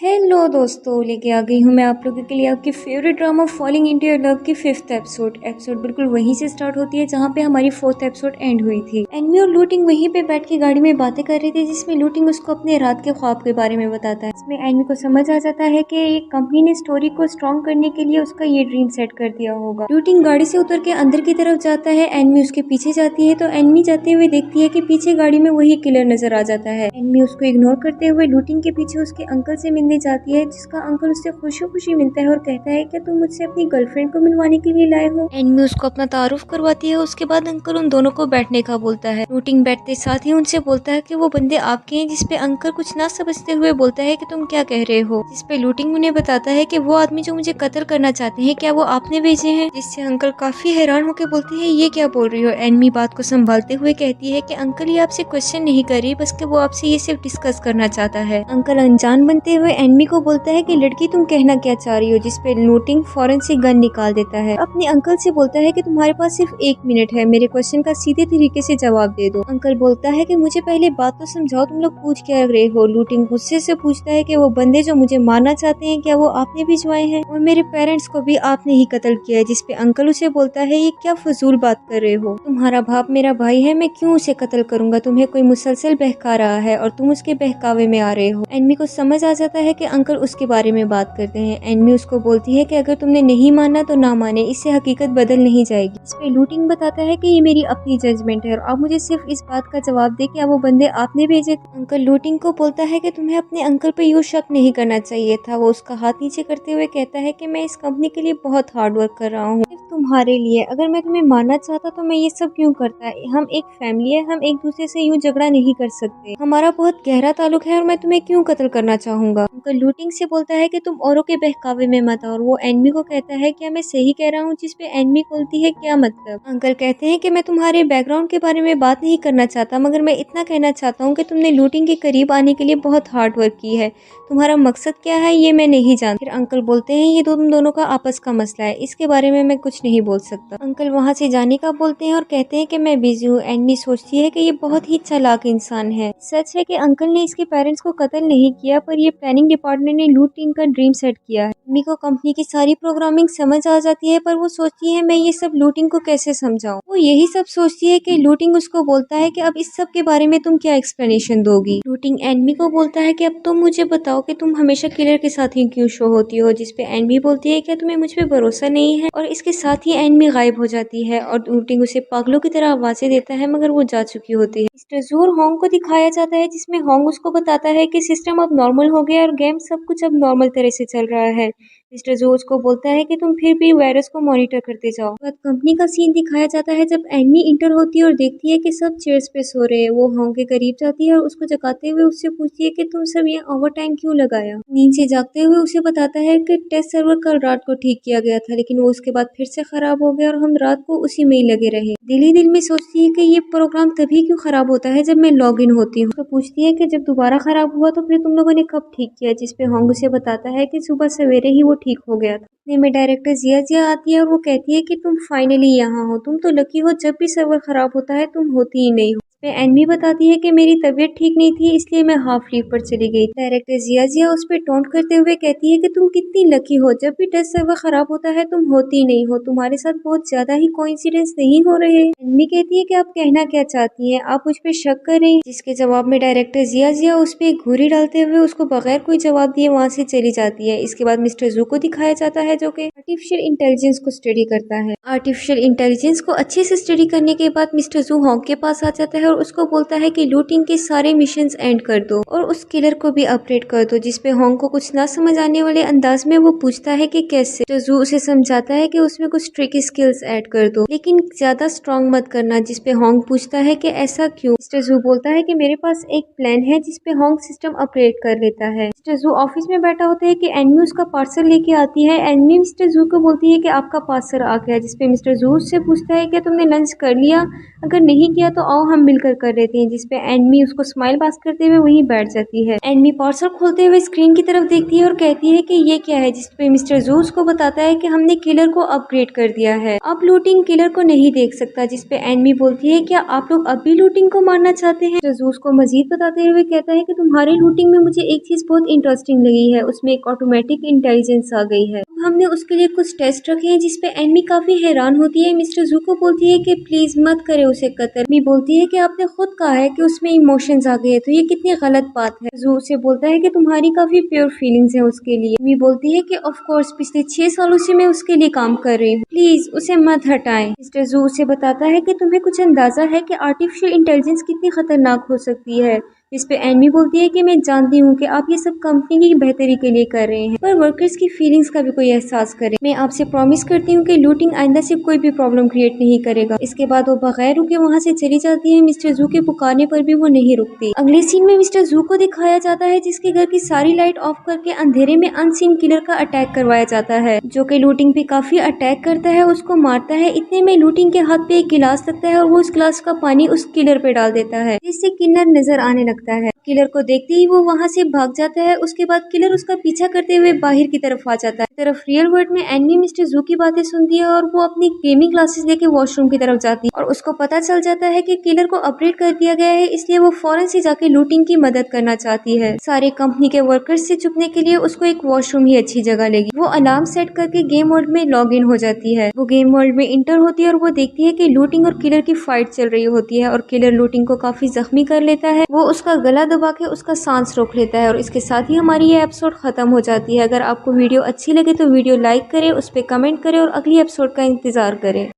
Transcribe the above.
Hello दोस्तों, लेके आ गई हूँ मैं आप लोगों के लिए आपकी favourite drama falling into your love की 5th एपिसोड बिल्कुल वहीं से स्टार्ट होती है जहाँ पे हमारी 4th एपिसोड एंड हुई थी। एनमी और लूटिंग वहीं पे बैठ के गाड़ी में बातें कर रही थी, जिसमें लूटिंग उसको अपने रात के ख्वाब के बारे में बताता है। इसमें एनमी को समझ आ जाता है कि एक कंपनी ने स्टोरी को स्ट्रॉन्ग करने के लिए उसका ये ड्रीम सेट कर दिया होगा। लूटिंग गाड़ी से उतर के अंदर की तरफ जाता है, एनमी उसके पीछे जाती है तो एनमी जाते हुए देखती है कि पीछे गाड़ी में वही किलर नजर आ जाता है। एनमी उसको इग्नोर करते हुए लूटिंग के पीछे उसके अंकल से मिलने जाती है, जिसका अंकल उससे खुशी खुशी मिलता है और कहता है कि तुम मुझसे अपनी गर्लफ्रेंड को मिलवाने के लिए लाए हो। एनमी उसको अपना तारुफ करवाती है। उसके बाद अंकल उन दोनों को बैठने का बोलता है। लूटिंग बैठते साथ ही उनसे बोलता है कि वो बंदे आपके हैं, जिसपे अंकल कुछ ना समझते हुए बोलता है कि तुम क्या कह रहे हो। जिसपे लूटिंग उन्हें बताता है कि वो आदमी जो मुझे कत्ल करना चाहते हैं, क्या वो आपने भेजे हैं। जिससे अंकल काफी हैरान होकर बोलते हैं ये क्या बोल रही हो। एनमी बात को संभालते हुए कहती है कि अंकल ये आपसे क्वेश्चन नहीं कर रही, बस कि वो आपसे ये सिर्फ डिस्कस करना चाहता है। अंकल अनजान बनते हुए एनमी को बोलता है कि लड़की तुम कहना क्या चाह रही हो। जिसपे लूटिंग फौरन से गन निकाल देता है। अपने अंकल से बोलता है कि तुम्हारे पास सिर्फ 1 मिनट है, मेरे क्वेश्चन का सीधे तरीके से जवाब दे दो। अंकल बोलता है कि मुझे पहले बात तो समझाओ, तुम लोग पूछ क्या रहे हो। लूटिंग गुस्से से पूछता है कि वो बंदे जो मुझे मारना चाहते हैं, क्या वो आपने भिजवाए हैं और मेरे पेरेंट्स को भी आपने ही कत्ल किया है। जिसपे अंकल उसे बोलता है ये क्या फजूल बात कर रहे हो, तुम्हारा बाप मेरा भाई है, मैं क्यों उसे कत्ल करूंगा। तुम्हें कोई मुसलसल बहका रहा है और तुम उसके बहकावे में आ रहे हो। एनमी को समझ आ जाता है कि अंकल उसके बारे में बात करते हैं। एनमी उसको बोलती है कि अगर तुमने नहीं माना तो ना माने, इससे हकीकत बदल नहीं जाएगी। इस पे लूटिंग बताता है कि ये मेरी अपनी जजमेंट है और आप मुझे सिर्फ इस बात का जवाब दे कि वो बंदे आपने भेजे थे। अंकल लूटिंग को बोलता है कि तुम्हें अपने अंकल पे यूं शक नहीं करना चाहिए था। वो उसका हाथ नीचे करते हुए कहता है कि मैं इस कंपनी के लिए बहुत हार्ड वर्क कर रहा हूँ, सिर्फ तुम्हारे लिए। अगर मैं तुम्हें मारना चाहता तो मैं ये सब क्यों करता। हम एक फैमिली है, हम एक दूसरे से यूं झगड़ा नहीं कर सकते, हमारा बहुत गहरा ताल्लुक है और मैं तुम्हें क्यों कत्ल करना चाहूंगा। अंकल लूटिंग से बोलता है कि तुम औरों के बहकावे में मत आओ और वो एनमी को कहता है क्या मैं सही कह रहा हूँ। जिसपे एनमी बोलती है क्या मतलब। अंकल कहते हैं कि मैं तुम्हारे बैकग्राउंड के बारे में बात नहीं करना चाहता, मगर मैं इतना कहना चाहता हूँ कि तुमने लूटिंग के करीब आने के लिए बहुत हार्ड वर्क की है। तुम्हारा मकसद क्या है ये मैं नहीं जानता। फिर अंकल बोलते हैं ये तुम दोनों का आपस का मसला है, इसके बारे में मैं कुछ नहीं बोल सकता। अंकल वहाँ से जाने का बोलते हैं और कहते हैं कि मैं बिजी हूँ। एनमी सोचती है कि ये बहुत ही चालाक इंसान है। सच है कि अंकल ने इसके पेरेंट्स को कत्ल नहीं किया, पर ये प्लानिंग डिपार्टमेंट ने लूटिंग का ड्रीम सेट किया है। एनमी को कंपनी की सारी प्रोग्रामिंग समझ आ जाती है, पर वो सोचती है मैं ये सब लूटिंग को कैसे समझाऊं। वो यही सब सोचती है कि लूटिंग उसको बोलता है कि अब इस सब के बारे में तुम क्या एक्सप्लेनेशन दोगी। लूटिंग एनमी को बोलता है कि अब तुम मुझे बताओ कि तुम हमेशा किलर के साथ ही क्यों शो होती हो। जिसपे एनमी बोलती है क्या तुम्हें मुझ पे भरोसा नहीं है, और इसके साथ ही एनमी गायब हो जाती है और लूटिंग उसे पागलों की तरह आवाजें देता है, मगर वो जा चुकी होती है। मिस्टर जू और होंग को दिखाया जाता है, जिसमें होंग उसको बताता है कि सिस्टम अब नॉर्मल हो गया और गेम सब कुछ अब नॉर्मल तरह से चल रहा है। मिस्टर जो उसको बोलता है कि तुम फिर भी वायरस को मॉनिटर करते जाओ। बाद कंपनी का सीन दिखाया जाता है जब एनमी इंटर होती है और देखती है कि सब चेयर्स पे सो रहे हैं। वो होंग के करीब जाती है और उसको जगाते हुए उससे पूछती है कि तुम सब यहाँ ओवर टाइम क्यों लगाया। नींद से जागते हुए उसे बताता है कि टेस्ट सर्वर कल रात को ठीक किया गया था, लेकिन वो उसके बाद फिर से खराब हो गया और हम रात को उसी में ही लगे रहे। दिल ही दिल में सोचती है कि ये प्रोग्राम तभी क्यों खराब होता है जब मैं लॉग इन होती हूँ। तो पूछती है कि जब दोबारा खराब हुआ तो फिर तुम लोगों ने कब ठीक किया। जिसपे होंग उसे बताता है कि सुबह सवेरे ही वो ठीक हो गया था। इतने में डायरेक्टर जिया जिया आती है और वो कहती है कि तुम फाइनली यहाँ हो, तुम तो लकी हो, जब भी सर्वर खराब होता है तुम होती ही नहीं हो। इसमें एनमी बताती है कि मेरी तबीयत ठीक नहीं थी, इसलिए मैं हाफ लीव पर चली गई। डायरेक्टर जिया जिया उस पर टोंट करते हुए कहती है कि तुम कितनी लकी हो, जब भी टेस्ट सर्वर खराब होता है तुम होती नहीं हो, तुम्हारे साथ बहुत ज्यादा ही कोइंसिडेंस नहीं हो रहे। एनमी कहती है कि आप कहना क्या चाहती हैं, आप मुझ पे शक कर रही हैं। जिसके जवाब में डायरेक्टर जिया जिया उस पे एक घूरी डालते हुए उसको बगैर कोई जवाब दिए वहाँ से चली जाती है। इसके बाद मिस्टर जू को दिखाया जाता है जो कि आर्टिफिशियल इंटेलिजेंस को स्टडी करता है। आर्टिफिशियल इंटेलिजेंस को अच्छे से स्टडी करने के बाद मिस्टर जू होंग के पास आ जाता है और उसको बोलता है कि लूटिंग के सारे मिशंस एंड कर दो और उस किलर को भी अपडेट कर दो। जिसपे होंग को कुछ ना समझ आने वाले अंदाज में वो पूछता है कि कैसे। तो जू उसे समझाता है कि उसमें कुछ ट्रिकी स्किल्स ऐड कर दो, लेकिन ज्यादा स्ट्रॉन्ग मत करना। जिसपे होंग पूछता है कि ऐसा क्यों। मिस्टर जू बोलता है कि मेरे पास एक प्लान है। जिसपे होंग सिस्टम अपडेट कर लेता है। मिस्टर जू ऑफिस में बैठा होता है कि एनमी उसका पार्सल लेके आती है। एनमी मिस्टर जू को बोलती है कि आपका पार्सल आ गया। जिसपे मिस्टर जू उससे पूछता है कि तुमने लंच कर लिया, अगर नहीं किया तो आओ हम मिलकर कर लेते हैं, जिसपे एनमी उसको स्माइल पास करते हुए वहीं बैठ जाती है। एनमी पार्सल खोलते हुए स्क्रीन की तरफ देखती है और कहती है कि ये क्या है, जिसपे मिस्टर जू उसको बताता है कि हमने किलर को अपग्रेड कर दिया है, अब लूटिंग किलर को नहीं देख सकता। जिसपे एनमी बोलती है क्या आप लोग अब भी लूटिंग को मारना चाहते हैं। मिस्टर जू उसको मजीद बताते हुए कहता है कि तुम्हारी लूटिंग में मुझे एक चीज बहुत इंटरेस्टिंग लगी है, उसमें एक ऑटोमेटिक इंटेलिजेंस आ गई है। हमने उसके लिए कुछ टेस्ट रखे हैं, जिसपे एनमी काफी हैरान होती है। मिस्टर जू को बोलती है कि प्लीज मत करे उसे कत्ल। एनमी बोलती है कि आपने खुद कहा है कि उसमें इमोशंस आ गए, तो ये कितनी गलत बात है। जू उसे बोलता है कि तुम्हारी काफी प्योर फीलिंग्स है उसके लिए। एनमी बोलती है कि ऑफ कोर्स पिछले 6 सालों से मैं उसके लिए काम कर रही हूँ, प्लीज उसे मत हटाएं। मिस्टर जू उसे बताता है कि तुम्हें कुछ अंदाजा है कि आर्टिफिशियल इंटेलिजेंस कितनी खतरनाक हो सकती है। इस पे एनमी बोलती है कि मैं जानती हूँ कि आप ये सब कंपनी की बेहतरी के लिए कर रहे हैं, पर वर्कर्स की फीलिंग्स का भी कोई एहसास करें। मैं आपसे प्रॉमिस करती हूँ कि लूटिंग आइंदा से कोई भी प्रॉब्लम क्रिएट नहीं करेगा। इसके बाद वो बगैर रुके वहाँ से चली जाती है। मिस्टर जू के पुकारने पर भी वो नहीं रुकती। अगले सीन में मिस्टर जू को दिखाया जाता है, जिसके घर की सारी लाइट ऑफ करके अंधेरे में अनसीन किलर का अटैक करवाया जाता है, जो कि लूटिंग पे काफी अटैक करता है, उसको मारता है। इतने में लूटिंग के हाथ पे एक गिलास लगता है और वो उस गिलास का पानी उस किलर पे डाल देता है, जिससे किलर नजर आने लगता है। किलर को देखते ही वो वहाँ से भाग जाता है। उसके बाद किलर उसका पीछा करते हुए बाहर की तरफ आ जाता है। तरफ रियल वर्ल्ड में एनमी मिस्टर जू की बातें सुनती है और वो अपनी गेमिंग क्लासेस लेके वॉशरूम की तरफ जाती है और उसको पता चल जाता है कि किलर को अपग्रेड कर दिया गया है, इसलिए वो फौरन से जाके लूटिंग की मदद करना चाहती है। सारे कंपनी के वर्कर्स से छुपने के लिए उसको एक वॉशरूम ही अच्छी जगह लगी। वो अलार्म सेट करके गेम वर्ल्ड में लॉग इन हो जाती है। वो गेम वर्ल्ड में इंटर होती है और वो देखती है कि लूटिंग और किलर की फाइट चल रही होती है और किलर लूटिंग को काफी जख्मी कर लेता है। वो उसका गला दबा के उसका सांस रोक लेता है और इसके साथ ही हमारी ये एपिसोड खत्म हो जाती है। अगर आपको वीडियो अच्छी लगे तो वीडियो लाइक करें, उस पर कमेंट करें और अगली एपिसोड का इंतजार करें।